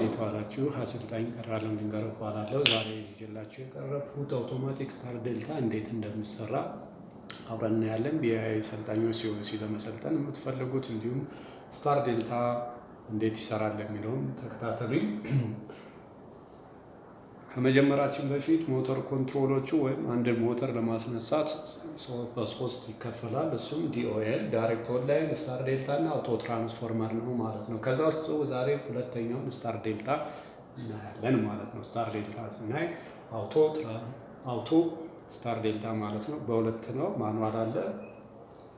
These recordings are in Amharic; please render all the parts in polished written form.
እንዴት ዋላችሁ? አሰልጣኝ ቀራለም ድንጋሮ እባላለሁ። ዛሬ ይዤላችሁ የቀረብኩት አውቶማቲክ ስታር ዴልታ እንዴት እንደሚሰራ አብረን እናያለን። ቢአይ ሰልጣኞች ሲኦሲ ለመሰልጠን የምትፈልጉት እንዲሁም ስታር ዴልታ እንዴት ይሰራል የሚለውን ተከታተሉኝ። ከመጀመራችን በፊት ሞተር ኮንትሮሎቹ ወይም አንድ ሞተር ለማስነሳት በሶስት ይከፈላል። እሱም ዲኦኤል፣ ዳይሬክት ኦንላይን፣ ስታር ዴልታ እና አውቶ ትራንስፎርመር ነው ማለት ነው። ከዛ ውስጥ ዛሬ ሁለተኛውን ስታር ዴልታ እናያለን ማለት ነው። ስታር ዴልታ ስናይ አውቶ ስታር ዴልታ ማለት ነው። በሁለት ነው፣ ማኑዋል አለ፣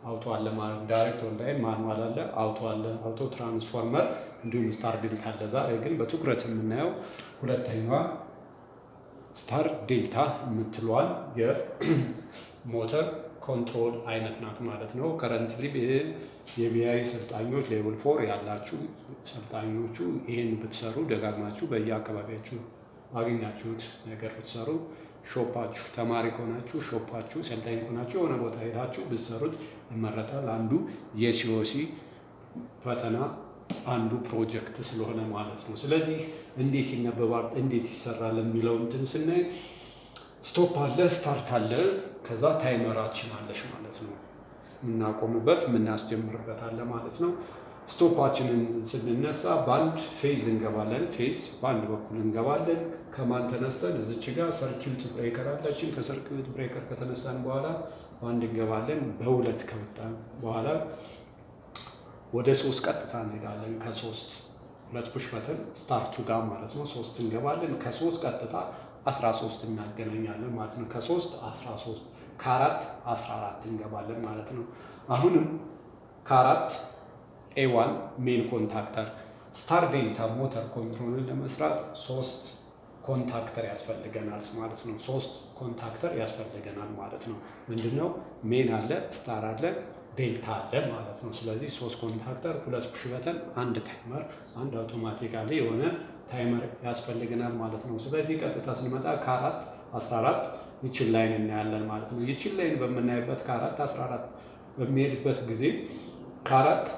አውቶ አለ ማለት ነው። ዳይሬክት ኦንላይን ማኑዋል አለ፣ አውቶ አለ፣ አውቶ ትራንስፎርመር እንዲሁም ስታር ዴልታ አለ። ዛሬ ግን በትኩረት የምናየው ሁለተኛዋ ስታር ዴልታ የምትለዋን የሞተር ኮንትሮል አይነት ናት ማለት ነው። ከረንትሊ የቢአይ ሰልጣኞች ሌቭል 4 ያላችሁ ሰልጣኞቹ ይህን ብትሰሩ ደጋግማችሁ በየአካባቢያችሁ አገኛችሁት ነገር ብትሰሩ ሾፓችሁ ተማሪ ከሆናችሁ ሾፓችሁ ሰልጣኝ ከሆናችሁ የሆነ ቦታ ሄዳችሁ ብትሰሩት ይመረጣል። አንዱ የሲኦሲ ፈተና አንዱ ፕሮጀክት ስለሆነ ማለት ነው። ስለዚህ እንዴት ይነበባል እንዴት ይሰራል የሚለው እንትን ስናይ ስቶፕ አለ፣ ስታርት አለ፣ ከዛ ታይመራችን አለሽ ማለት ነው። የምናቆምበት የምናስጀምርበት አለ ማለት ነው። ስቶፓችንን ስንነሳ በአንድ ፌዝ እንገባለን። ፌዝ በአንድ በኩል እንገባለን። ከማን ተነስተን እዚች ጋር ሰርኪዩት ብሬከር አለችን። ከሰርኪዩት ብሬከር ከተነሳን በኋላ በአንድ እንገባለን። በሁለት ከወጣን በኋላ ወደ 3 ቀጥታ እንሄዳለን። ከ3 ሁለት ፑሽ በተን ስታርቱ ጋር ማለት ነው። 3 እንገባለን። ከ3 ቀጥታ 13 እናገናኛለን ማለት ነው። ከ3 13 ከ4 14 እንገባለን ማለት ነው። አሁንም ከ4 ኤ1 ሜን ኮንታክተር ስታር ዴልታ ሞተር ኮንትሮልን ለመስራት 3 ኮንታክተር ያስፈልገናል ማለት ነው። 3 ኮንታክተር ያስፈልገናል ማለት ነው። ምንድነው? ሜን አለ፣ ስታር አለ፣ ዴልታ አለ ማለት ነው። ስለዚህ 3 ኮንታክተር፣ 2 ፑሽ በተን፣ አንድ ታይመር፣ አንድ አውቶማቲካሊ የሆነ ታይመር ያስፈልገናል ማለት ነው። ስለዚህ ቀጥታ ስንመጣ ከ4 14 ይችን ላይን እናያለን ማለት ነው። ይችን ላይን በምናይበት ከ4 14 በሚሄድበት ጊዜ ከ4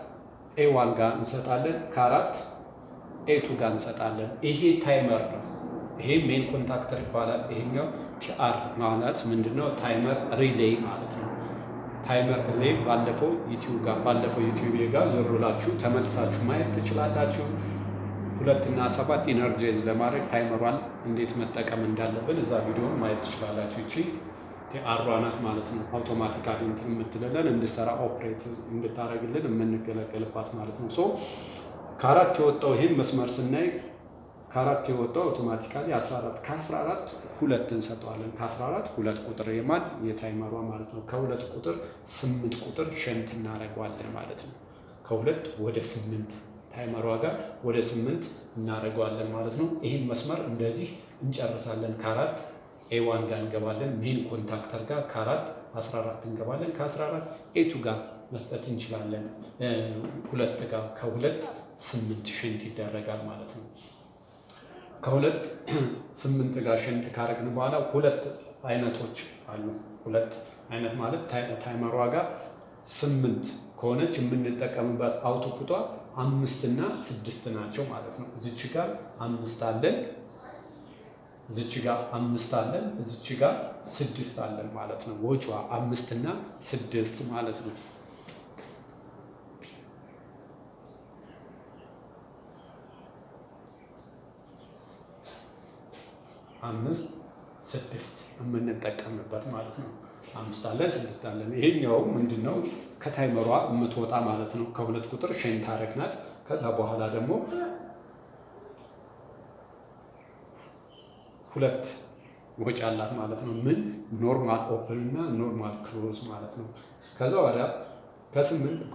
ኤ1 ጋር እንሰጣለን፣ ከ4 ኤ2 ጋር እንሰጣለን። ይሄ ታይመር ነው። ይሄ ሜን ኮንታክተር ይባላል። ይሄኛው ቲአር ማለት ምንድነው? ታይመር ሪሌይ ማለት ነው። ታይመር ሪሌይ ባለፈው ዩቲዩብ ጋር ዞር ብላችሁ ተመልሳችሁ ማየት ትችላላችሁ። 2 እና 7 ኢነርጃይዝ ለማድረግ ታይመሯን እንዴት መጠቀም እንዳለብን እዛ ቪዲዮን ማየት ትችላላችሁ። እቺ ቲአር ናት ማለት ነው። አውቶማቲካሊ እንትን የምትለለን እንድሰራ ኦፕሬት እንድታደርግልን የምንገለገልባት ማለት ነው። ከ4 የወጣው ይሄን መስመር ስናይ ከ4 የወጣው አውቶማቲካሊ 14 ከ14 2 እንሰጠዋለን። ከ14 2 ቁጥር የማን የታይመሯ ማለት ነው። ከ2 ቁጥር 8 ቁጥር ሸንት እናደርገዋለን ማለት ነው። ከ2 ወደ 8 ታይመሯ ጋር ወደ 8 እናደርገዋለን ማለት ነው። ይህን መስመር እንደዚህ እንጨርሳለን። ከ4 ኤ1 ጋር እንገባለን። ሜን ኮንታክተር ጋር ከ4 14 እንገባለን። ከ14 ኤ2 ጋር መስጠት እንችላለን። 2 ጋር ከ2 8 ሸንት ይደረጋል ማለት ነው። ከ2 8 ጋር ሸንት ካረግን በኋላ 2 አይነቶች አሉ። 2 አይነት ማለት ታይመሯ ጋር 8 ከሆነች የምንጠቀምበት አውቶፑቷ 5 እና 6 ናቸው ማለት ነው። እዚች ጋር 5 አለን፣ እዚች ጋር 5 አለን፣ እዚች ጋር 6 አለን ማለት ነው። ወጪዋ 5 እና 6 ማለት ነው። 5 6 የምንጠቀምበት ማለት ነው። 5 አለን 6 አለን። ይሄኛው ምንድነው? ከታይመሯ የምትወጣ ማለት ነው። ከ2 ቁጥር ሸንት አረግናት። ከዛ በኋላ ደግሞ 2 ወጪ አላት ማለት ነው። ምን? ኖርማል ኦፕን እና ኖርማል ክሎዝ ማለት ነው። ከዛ ወዲያ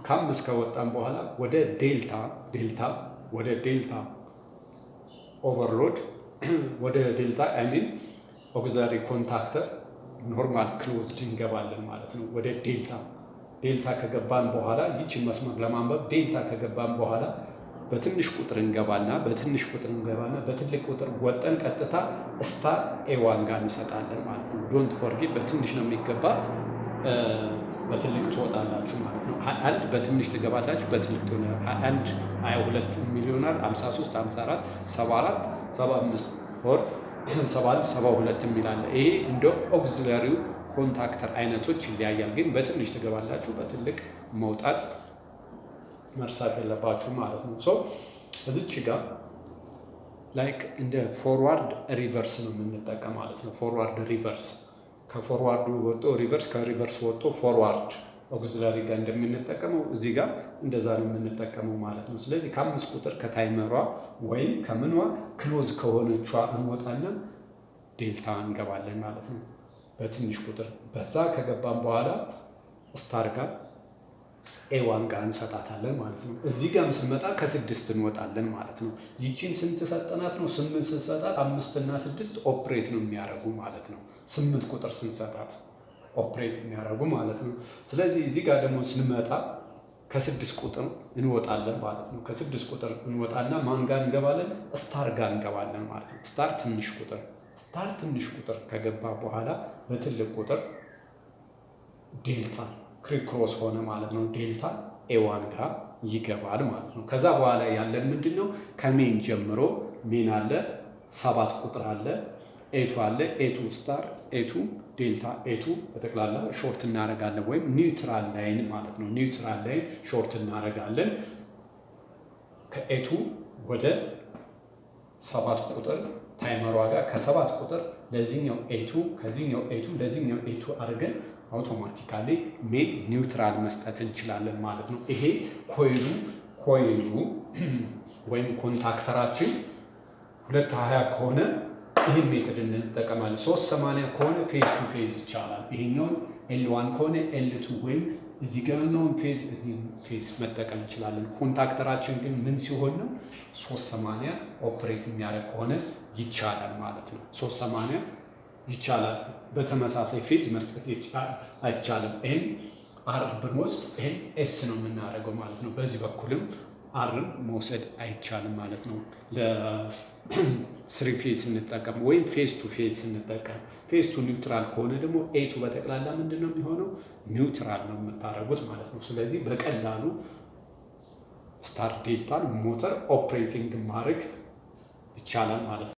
ከ5 ከወጣን በኋላ ወደ ዴልታ ኦቨርሎድ ወደ ዴልታ አይሚን ኦክሲላሪ ኮንታክተር ኖርማል ክሎዝድ እንገባለን ማለት ነው። ወደ ዴልታ ከገባን በኋላ ይችን መስመር ለማንበብ ዴልታ ከገባን በኋላ በትንሽ ቁጥር እንገባና በትልቅ ቁጥር ወጠን ቀጥታ ስታር ኤ1 ጋር እንሰጣለን ማለት ነው። ዶንት ፎርጌት በትንሽ ነው የሚገባ። በትልቅ ትወጣላችሁ ማለት ነው። 21 በትንሽ ትገባላችሁ፣ በትልቅ ትሆናል። 21 22 ሚሊዮናል 53 54 74 75 ኦር 71 72 የሚላለ ይሄ እንደ ኦክሲለሪው ኮንታክተር አይነቶች ይለያያል። ግን በትንሽ ትገባላችሁ፣ በትልቅ መውጣት መርሳት የለባችሁ ማለት ነው። ሶ እዚች ጋር ላይክ እንደ ፎርዋርድ ሪቨርስ ነው የምንጠቀም ማለት ነው። ፎርዋርድ ሪቨርስ ከፎርዋርዱ ወጥቶ ሪቨርስ፣ ከሪቨርስ ወጥቶ ፎርዋርድ ኦክሲለሪ ጋር እንደምንጠቀመው እዚህ ጋር እንደዛ ነው የምንጠቀመው ማለት ነው። ስለዚህ ከ5 ቁጥር ከታይመሯ ወይም ከምኗ ክሎዝ ከሆነቿ እንወጣና ዴልታ እንገባለን ማለት ነው። በትንሽ ቁጥር በዛ ከገባን በኋላ ስታር ጋር ኤዋን ጋር እንሰጣታለን ማለት ነው። እዚህ ጋር ስንመጣ ከ6 እንወጣለን ማለት ነው። ይቺን ስንት ሰጠናት ነው? 8 ስንሰጣት 5 እና 6 ኦፕሬት ነው የሚያደርጉ ማለት ነው። 8 ቁጥር ስንሰጣት ኦፕሬት የሚያደርጉ ማለት ነው። ስለዚህ እዚህ ጋር ደግሞ ስንመጣ ከ6 ቁጥር እንወጣለን ማለት ነው። ከ6 ቁጥር እንወጣና ማን ጋር እንገባለን? ስታር ጋር እንገባለን ማለት ነው። ስታር ትንሽ ቁጥር ከገባ በኋላ በትልቅ ቁጥር ዴልታ ክሪክሮስ ሆነ ማለት ነው። ዴልታ ኤዋን ጋር ይገባል ማለት ነው። ከዛ በኋላ ያለን ምንድን ነው? ከሜን ጀምሮ ሜን አለ፣ 7 ቁጥር አለ፣ ኤቱ አለ፣ ኤቱ ስታር፣ ኤቱ ዴልታ፣ ኤቱ በጠቅላላ ሾርት እናደርጋለን ወይም ኒውትራል ላይን ማለት ነው። ኒውትራል ላይን ሾርት እናደርጋለን ከኤቱ ወደ 7 ቁጥር ታይመሯ ጋር ከ7 ቁጥር ለዚህኛው ኤቱ ከዚህኛው ኤቱ ለዚህኛው ኤቱ አድርገን አውቶማቲካሊ ሜን ኒውትራል መስጠት እንችላለን ማለት ነው። ይሄ ኮይሉ ወይም ኮንታክተራችን 220 ከሆነ ይህን ሜትድ እንጠቀማለን። 380 ከሆነ ፌዝ ቱ ፌዝ ይቻላል። ይሄኛውን ኤል1 ከሆነ ኤል2 ወይም እዚህ ጋርኛውን ፌዝ እዚህ ፌዝ መጠቀም እንችላለን። ኮንታክተራችን ግን ምን ሲሆን ነው? 380 ኦፕሬት የሚያደርግ ከሆነ ይቻላል ማለት ነው። 380 ይቻላል። በተመሳሳይ ፌዝ መስጠት አይቻልም። ይህን አር ብንወስድ ይህን ኤስ ነው የምናደርገው ማለት ነው። በዚህ በኩልም አርን መውሰድ አይቻልም ማለት ነው። ለስሪ ፌዝ ስንጠቀም ወይም ፌዝ ቱ ፌዝ ስንጠቀም፣ ፌዝ ቱ ኒውትራል ከሆነ ደግሞ ኤቱ በጠቅላላ ምንድን ነው የሚሆነው? ኒውትራል ነው የምታደርጉት ማለት ነው። ስለዚህ በቀላሉ ስታር ዴልታን ሞተር ኦፕሬቲንግ ማድረግ ይቻላል ማለት